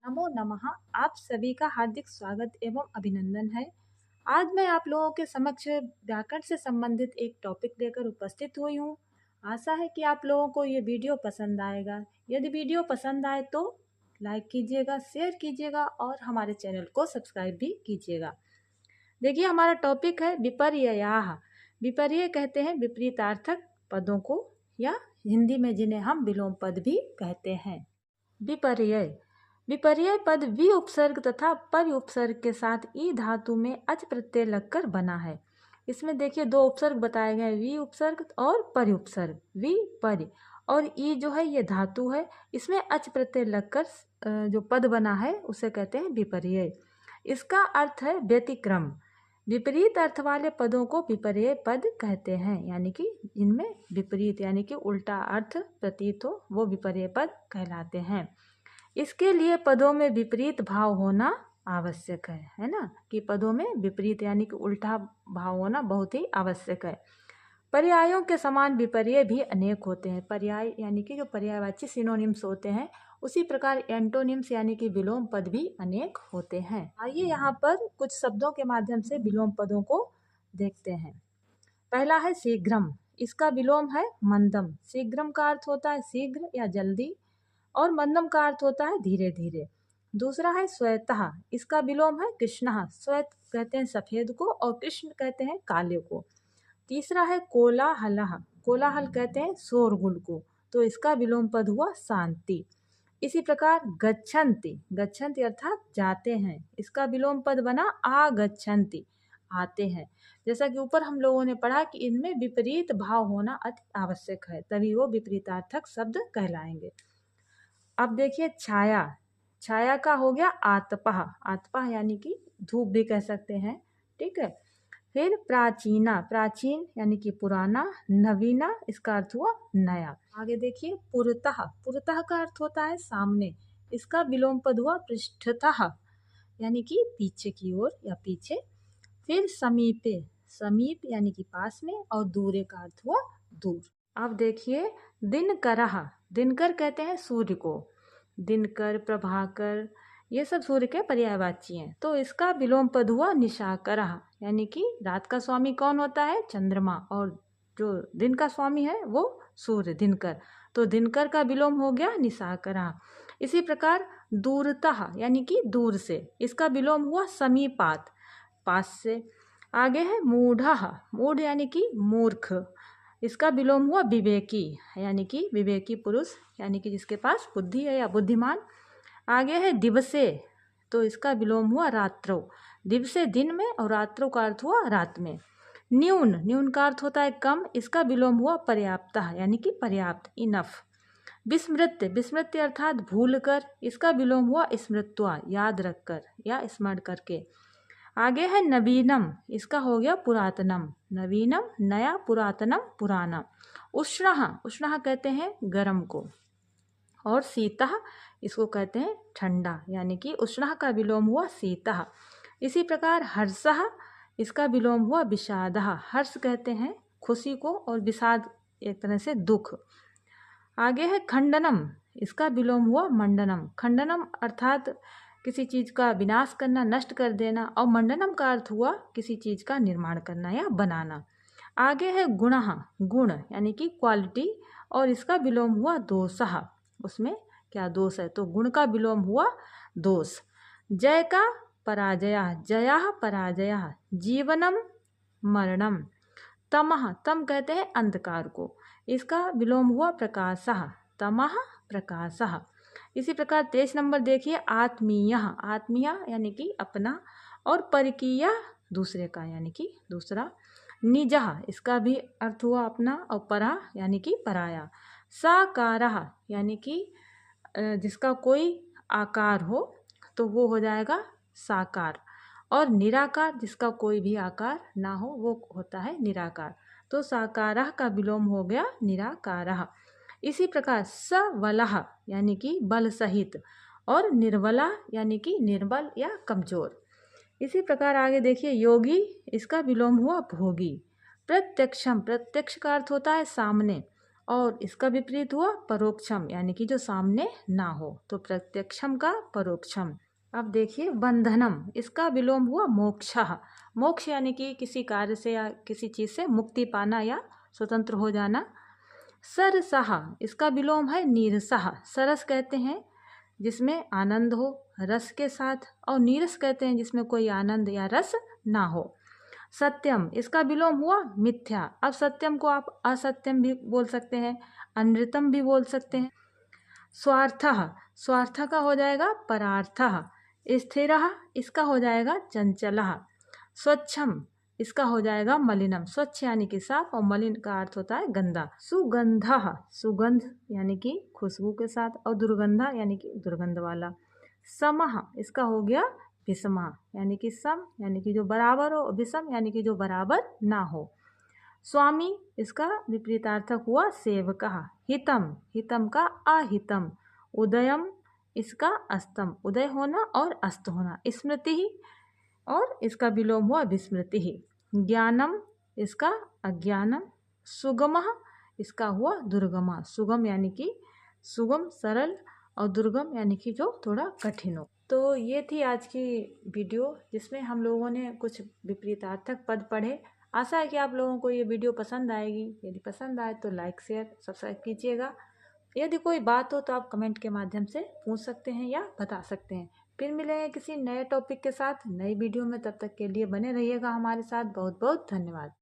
नमो नमः। आप सभी का हार्दिक स्वागत एवं अभिनंदन है। आज मैं आप लोगों के समक्ष व्याकरण से संबंधित एक टॉपिक लेकर उपस्थित हुई हूँ। आशा है कि आप लोगों को ये वीडियो पसंद आएगा। यदि वीडियो पसंद आए तो लाइक कीजिएगा, शेयर कीजिएगा और हमारे चैनल को सब्सक्राइब भी कीजिएगा। देखिए, हमारा टॉपिक है विपर्ययाः। विपर्यय कहते हैं विपरीतार्थक पदों को, या हिंदी में जिन्हें हम विलोम पद भी कहते हैं। विपर्यय विपर्यय पद वि उपसर्ग तथा पर उपसर्ग के साथ ई धातु में अच प्रत्यय लगकर बना है। इसमें देखिए दो उपसर्ग बताए गए, वि उपसर्ग और पर उपसर्ग। वि पर और ई जो है ये धातु है, इसमें अच प्रत्यय लगकर जो पद बना है उसे कहते हैं विपर्यय। इसका अर्थ है व्यतिक्रम। विपरीत अर्थ वाले पदों को विपर्यय पद कहते हैं, यानी कि इनमें विपरीत यानी कि उल्टा अर्थ प्रतीत हो वो विपर्यय पद कहलाते हैं। इसके लिए पदों में विपरीत भाव होना आवश्यक है ना, कि पदों में विपरीत यानी कि उल्टा भाव होना बहुत ही आवश्यक है। पर्यायों के समान विपर्यय भी अनेक होते हैं। पर्याय यानी कि जो पर्यायवाची सिनोनिम्स होते हैं, उसी प्रकार एंटोनिम्स यानी कि विलोम पद भी अनेक होते हैं। आइए यहाँ पर कुछ शब्दों के माध्यम से विलोम पदों को देखते हैं। पहला है शीघ्रम। इसका विलोम है मंदम। शीघ्रम का अर्थ होता है शीघ्र या जल्दी, और मंदम का अर्थ होता है धीरे धीरे। दूसरा है श्वेतः। इसका विलोम है कृष्णः। श्वेत कहते हैं सफेद को और कृष्ण कहते हैं काले को। तीसरा है कोलाहलः। कोलाहल कहते हैं शोरगुल को, तो इसका विलोम पद हुआ शांति। इसी प्रकार गच्छन्ति। गच्छन्ति अर्थात जाते हैं, इसका विलोम पद बना आगच्छन्ति, आते हैं। जैसा कि ऊपर हम लोगों ने पढ़ा कि इनमें विपरीत भाव होना अति आवश्यक है, तभी वो विपरीतार्थक शब्द कहलाएंगे। अब देखिए छाया। छाया का हो गया आतपः। आतपः यानी कि धूप भी कह सकते हैं, ठीक है। फिर प्राचीना। प्राचीन यानी कि पुराना। नवीना इसका अर्थ हुआ नया। आगे देखिए पुरतः। पुरतः का अर्थ होता है सामने, इसका विलोम पद हुआ पृष्ठतः यानी कि पीछे की ओर या पीछे। फिर समीपे। समीप यानी कि पास में, और दूरे का अर्थ हुआ दूर। अब देखिए दिनकरः। दिनकर कहते हैं सूर्य को। दिनकर, प्रभाकर ये सब सूर्य के पर्यायवाची हैं, तो इसका विलोम पद हुआ निशाकरः, यानी कि रात का स्वामी कौन होता है? चंद्रमा, और जो दिन का स्वामी है वो सूर्य, दिनकर। तो दिनकर का विलोम हो गया निशाकरः। इसी प्रकार दूरतः यानी कि दूर से, इसका विलोम हुआ समीपात, पास से। आगे है मूढ़ः। मूढ़ यानी कि मूर्ख, इसका विलोम हुआ विवेकी, यानी कि विवेकी पुरुष, यानी कि जिसके पास बुद्धि है या बुद्धिमान। आगे है दिवसे, तो इसका विलोम हुआ रात्रो। दिवसे दिन में, और रात्रो का अर्थ हुआ रात में। न्यून। न्यून का अर्थ होता है कम, इसका विलोम हुआ पर्याप्तः, यानी कि पर्याप्त, इनफ। विस्मृत्य। विस्मृत्य अर्थात भूल कर, इसका विलोम हुआ स्मृत्वा, याद रखकर या स्मरण करके। आगे है नवीनम। इसका हो गया पुरातनम। नवीनम नया, पुरातनम पुराना। उष्णः। उष्णः कहते हैं गर्म को। और शीतः इसको कहते हैं ठंडा, यानी कि उष्णः का विलोम हुआ शीतः। इसी प्रकार हर्षः। इसका विलोम हुआ विषादः। हर्ष कहते हैं खुशी को, और विषाद एक तरह से दुख। आगे है खंडनम। इसका विलोम हुआ मंडनम। खंडनम अर्थात किसी चीज़ का विनाश करना, नष्ट कर देना, और मंडनम का अर्थ हुआ किसी चीज़ का निर्माण करना या बनाना। आगे है गुणः। गुण यानी कि क्वालिटी, और इसका विलोम हुआ दोषः। उसमें क्या दोष है? तो गुण का विलोम हुआ दोष। जय का पराजयः। जयः पराजयः। जीवनम मरणम। तमः। तम कहते हैं अंधकार को, इसका विलोम हुआ प्रकाशः। तमः प्रकाशः। इसी प्रकार 23 नंबर देखिए आत्मीयः। आत्मीय यानी कि अपना, और परकीय दूसरे का, यानी कि दूसरा। निजः। इसका भी अर्थ हुआ अपना, और परा यानी कि पराया। साकारः यानी कि जिसका कोई आकार हो तो वो हो जाएगा साकार, और निराकार जिसका कोई भी आकार ना हो वो होता है निराकार। तो साकारः का विलोम हो गया निराकारः। इसी प्रकार सवलः यानी कि बल सहित, और निर्बला यानी कि निर्बल या कमजोर। इसी प्रकार आगे देखिए योगी। इसका विलोम हुआ भोगी। प्रत्यक्षम। प्रत्यक्ष का अर्थ होता है सामने, और इसका विपरीत हुआ परोक्षम, यानी कि जो सामने ना हो, तो प्रत्यक्षम का परोक्षम। अब देखिए बंधनम, इसका विलोम हुआ मोक्षः। मोक्ष यानी कि किसी कार्य से या किसी चीज से मुक्ति पाना या स्वतंत्र हो जाना। सरसः, इसका विलोम है नीरसः। सरस कहते हैं जिसमें आनंद हो रस के साथ, और नीरस कहते हैं जिसमें कोई आनंद या रस ना हो। सत्यम, इसका विलोम हुआ मिथ्या। अब सत्यम को आप असत्यम भी बोल सकते हैं, अनृतम भी बोल सकते हैं। स्वार्थः, स्वार्थ का हो जाएगा परार्थः। स्थिरः, इसका हो जाएगा चंचलः। स्वच्छम, इसका हो जाएगा मलिनम। स्वच्छ यानी कि साफ, और मलिन का अर्थ होता है गंदा। सुगंधः, सुगंध यानी कि खुशबू के साथ, और दुर्गंधा यानी कि दुर्गंध वाला। समः, इसका हो गया विषमा, यानी कि सम यानी कि जो बराबर हो, विषम यानी कि जो बराबर ना हो। स्वामी, इसका विपरीतार्थक हुआ सेवकः। हितम, हितम का अहितम। उदयम, इसका अस्तम, उदय होना और अस्त होना। स्मृति ही, और इसका विलोम हुआ विस्मृति ही। ज्ञानम, इसका अज्ञानम। सुगमः, इसका हुआ दुर्गमा। सुगम यानी कि सुगम सरल, और दुर्गम यानी कि जो थोड़ा कठिन हो। तो ये थी आज की वीडियो जिसमें हम लोगों ने कुछ विपरीतार्थक पद पढ़े। आशा है कि आप लोगों को ये वीडियो पसंद आएगी। यदि पसंद आए तो लाइक शेयर सब्सक्राइब कीजिएगा। यदि कोई बात हो तो आप कमेंट के माध्यम से पूछ सकते हैं या बता सकते हैं। फिर मिलेंगे किसी नए टॉपिक के साथ नई वीडियो में, तब तक के लिए बने रहिएगा हमारे साथ। बहुत बहुत धन्यवाद।